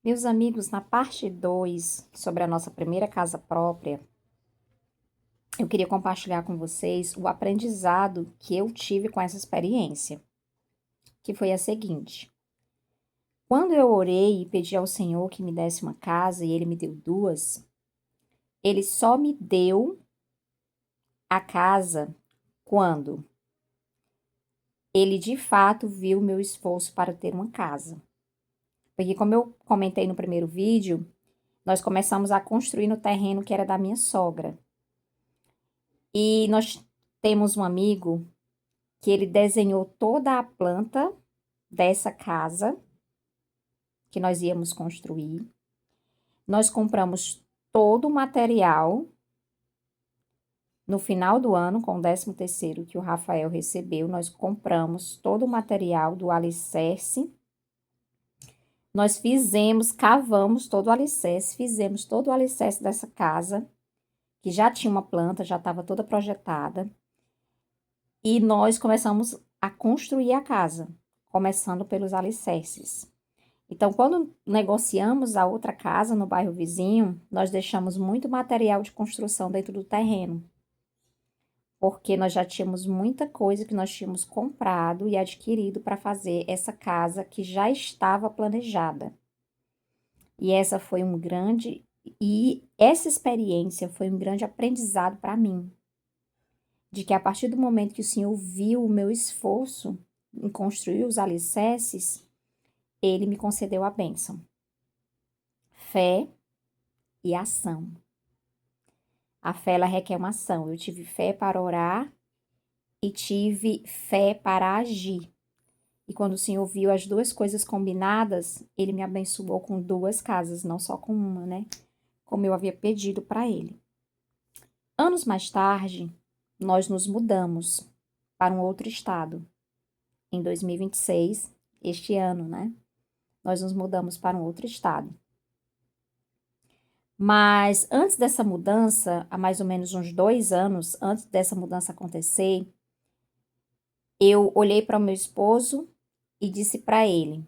Meus amigos, na parte 2 sobre a nossa primeira casa própria, eu queria compartilhar com vocês o aprendizado que eu tive com essa experiência, que foi a seguinte: quando eu orei e pedi ao Senhor que me desse uma casa e ele me deu duas, ele só me deu a casa quando ele de fato viu o meu esforço para ter uma casa. Porque, como eu comentei no primeiro vídeo, nós começamos a construir no terreno que era da minha sogra. E nós temos um amigo que ele desenhou toda a planta dessa casa que nós íamos construir. Nós compramos todo o material no final do ano, com o 13º que o Rafael recebeu, nós compramos todo o material do alicerce. Nós cavamos todo o alicerce, fizemos todo o alicerce dessa casa, que já tinha uma planta, já estava toda projetada. E nós começamos a construir a casa, começando pelos alicerces. Então, quando negociamos a outra casa no bairro vizinho, nós deixamos muito material de construção dentro do terreno, porque nós já tínhamos muita coisa que nós tínhamos comprado e adquirido para fazer essa casa que já estava planejada. E essa experiência foi um grande aprendizado para mim, de que a partir do momento que o Senhor viu o meu esforço em construir os alicerces, ele me concedeu a bênção. Fé e ação. A fé, ela requer uma ação. Eu tive fé para orar e tive fé para agir. E quando o Senhor viu as duas coisas combinadas, ele me abençoou com duas casas, não só com uma, né? Como eu havia pedido para ele. Anos mais tarde, nós nos mudamos para um outro estado. Em 2026, este ano, né? Nós nos mudamos para um outro estado. Mas antes dessa mudança, há mais ou menos uns 2 anos, antes dessa mudança acontecer, eu olhei para o meu esposo e disse para ele: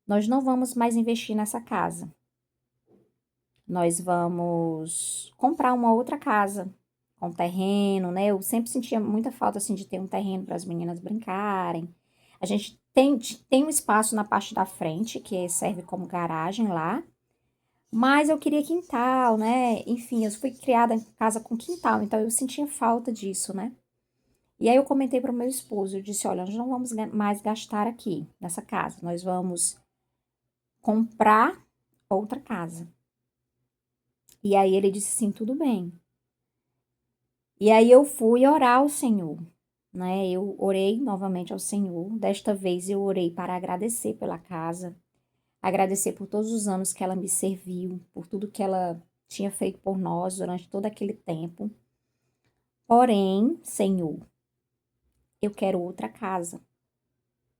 nós não vamos mais investir nessa casa. Nós vamos comprar uma outra casa com terreno, né? Eu sempre sentia muita falta assim de ter um terreno para as meninas brincarem. A gente tem um espaço na parte da frente que serve como garagem lá. Mas eu queria quintal, né? Enfim, eu fui criada em casa com quintal, então eu sentia falta disso, né? E aí eu comentei para o meu esposo, eu disse, olha, nós não vamos mais gastar aqui, nessa casa. Nós vamos comprar outra casa. E aí ele disse sim, tudo bem. E aí eu fui orar ao Senhor, né? Eu orei novamente ao Senhor. Desta vez eu orei para agradecer pela casa, agradecer por todos os anos que ela me serviu, por tudo que ela tinha feito por nós durante todo aquele tempo. Porém, Senhor, eu quero outra casa.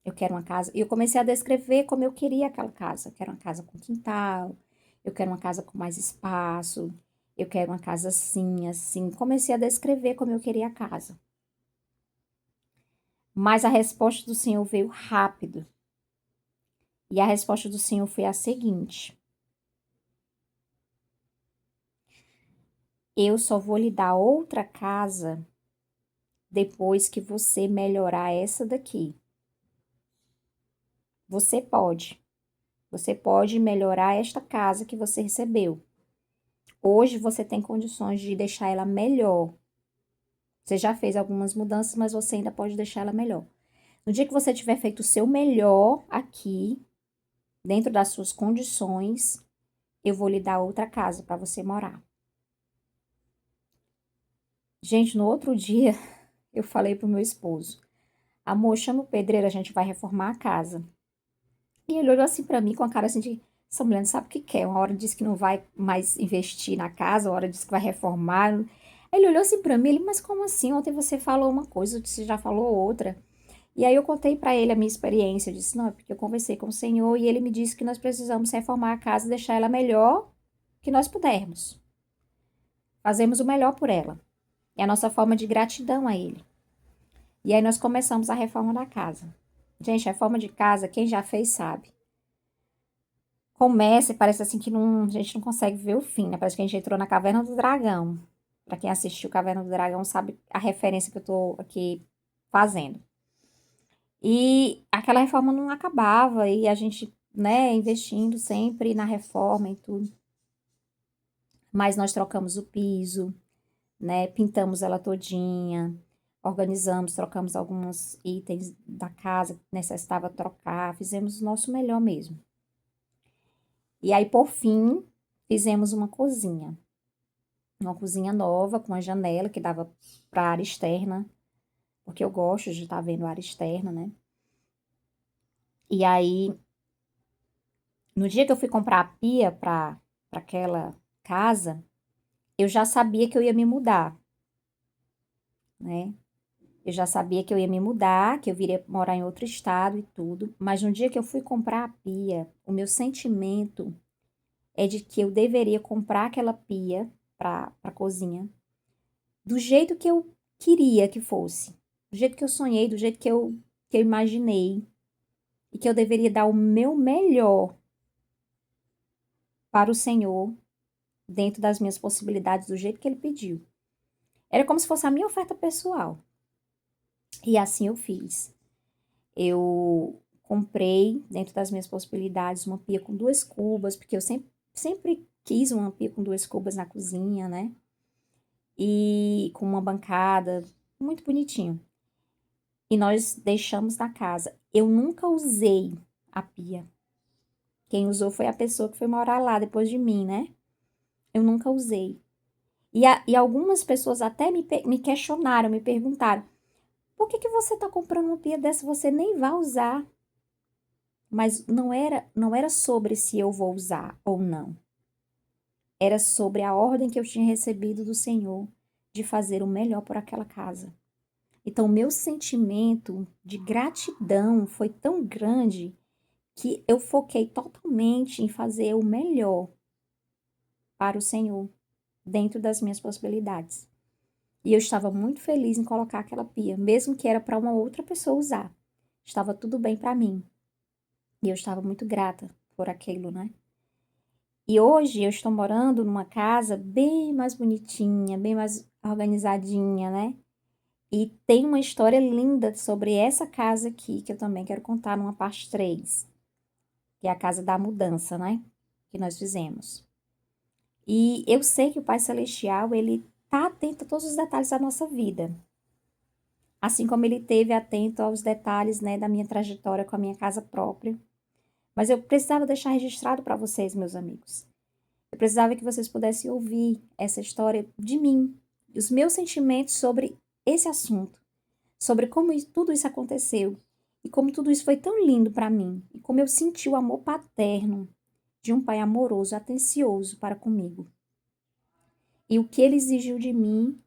Eu quero uma casa. E eu comecei a descrever como eu queria aquela casa. Eu quero uma casa com quintal, eu quero uma casa com mais espaço, eu quero uma casa assim, assim. Comecei a descrever como eu queria a casa. Mas a resposta do Senhor veio rápido. E a resposta do Senhor foi a seguinte: eu só vou lhe dar outra casa depois que você melhorar essa daqui. Você pode. Você pode melhorar esta casa que você recebeu. Hoje você tem condições de deixar ela melhor. Você já fez algumas mudanças, mas você ainda pode deixar ela melhor. No dia que você tiver feito o seu melhor aqui, dentro das suas condições, eu vou lhe dar outra casa para você morar. Gente, no outro dia, eu falei pro meu esposo: amor, chama o pedreiro, a gente vai reformar a casa. E ele olhou assim pra mim com a cara assim de: essa mulher não sabe o que quer. Uma hora disse que não vai mais investir na casa, uma hora disse que vai reformar. Aí ele olhou assim pra mim, ele: mas como assim? Ontem você falou uma coisa, você já falou outra. E aí eu contei pra ele a minha experiência. Eu disse: não, é porque eu conversei com o Senhor e ele me disse que nós precisamos reformar a casa e deixar ela melhor que nós pudermos. Fazemos o melhor por ela. É a nossa forma de gratidão a ele. E aí nós começamos a reforma da casa. Gente, a reforma de casa, quem já fez sabe. começa e parece assim que não, a gente não consegue ver o fim, né? Parece que a gente entrou na Caverna do Dragão. Pra quem assistiu Caverna do Dragão sabe a referência que eu tô aqui fazendo. E aquela reforma não acabava e a gente, né, investindo sempre na reforma e tudo. Mas nós trocamos o piso, né, pintamos ela todinha, organizamos, trocamos alguns itens da casa que necessitava trocar, fizemos o nosso melhor mesmo. E aí, por fim, fizemos uma cozinha nova com a janela que dava para a área externa, porque eu gosto de estar vendo a área externa, né? E aí, no dia que eu fui comprar a pia para aquela casa, eu já sabia que eu ia me mudar, né? Eu já sabia que eu ia me mudar, que eu viria morar em outro estado e tudo, mas no dia que eu fui comprar a pia, o meu sentimento é de que eu deveria comprar aquela pia para a cozinha do jeito que eu queria que fosse, do jeito que eu sonhei, do jeito que eu imaginei, e que eu deveria dar o meu melhor para o Senhor, dentro das minhas possibilidades, do jeito que Ele pediu. Era como se fosse a minha oferta pessoal. E assim eu fiz. Eu comprei, dentro das minhas possibilidades, uma pia com 2 cubas, porque eu sempre quis uma pia com 2 cubas na cozinha, né? E com uma bancada, muito bonitinho. E nós deixamos na casa. Eu nunca usei a pia. Quem usou foi a pessoa que foi morar lá depois de mim, né? Eu nunca usei. E algumas pessoas até me questionaram, me perguntaram: por que você está comprando uma pia dessa? Você nem vai usar. Mas não era sobre se eu vou usar ou não. Era sobre a ordem que eu tinha recebido do Senhor de fazer o melhor por aquela casa. Então, o meu sentimento de gratidão foi tão grande que eu foquei totalmente em fazer o melhor para o Senhor, dentro das minhas possibilidades. E eu estava muito feliz em colocar aquela pia, mesmo que era para uma outra pessoa usar. Estava tudo bem para mim. E eu estava muito grata por aquilo, né? E hoje eu estou morando numa casa bem mais bonitinha, bem mais organizadinha, né? E tem uma história linda sobre essa casa aqui, que eu também quero contar numa parte 3, que é a casa da mudança, né? Que nós fizemos. E eu sei que o Pai Celestial, ele tá atento a todos os detalhes da nossa vida. Assim como ele esteve atento aos detalhes, né, da minha trajetória com a minha casa própria. Mas eu precisava deixar registrado para vocês, meus amigos. Eu precisava que vocês pudessem ouvir essa história de mim, os meus sentimentos sobre esse assunto, sobre como tudo isso aconteceu e como tudo isso foi tão lindo para mim e como eu senti o amor paterno de um pai amoroso, atencioso para comigo. E o que ele exigiu de mim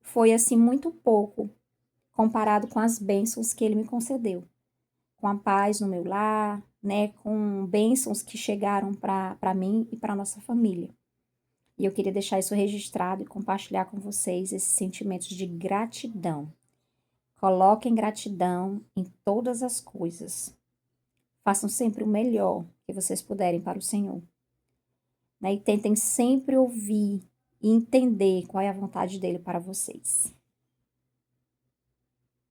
foi assim muito pouco comparado com as bênçãos que ele me concedeu, com a paz no meu lar, né, com bênçãos que chegaram para mim e para nossa família. E eu queria deixar isso registrado e compartilhar com vocês esses sentimentos de gratidão. Coloquem gratidão em todas as coisas. Façam sempre o melhor que vocês puderem para o Senhor. Né? E tentem sempre ouvir e entender qual é a vontade dele para vocês.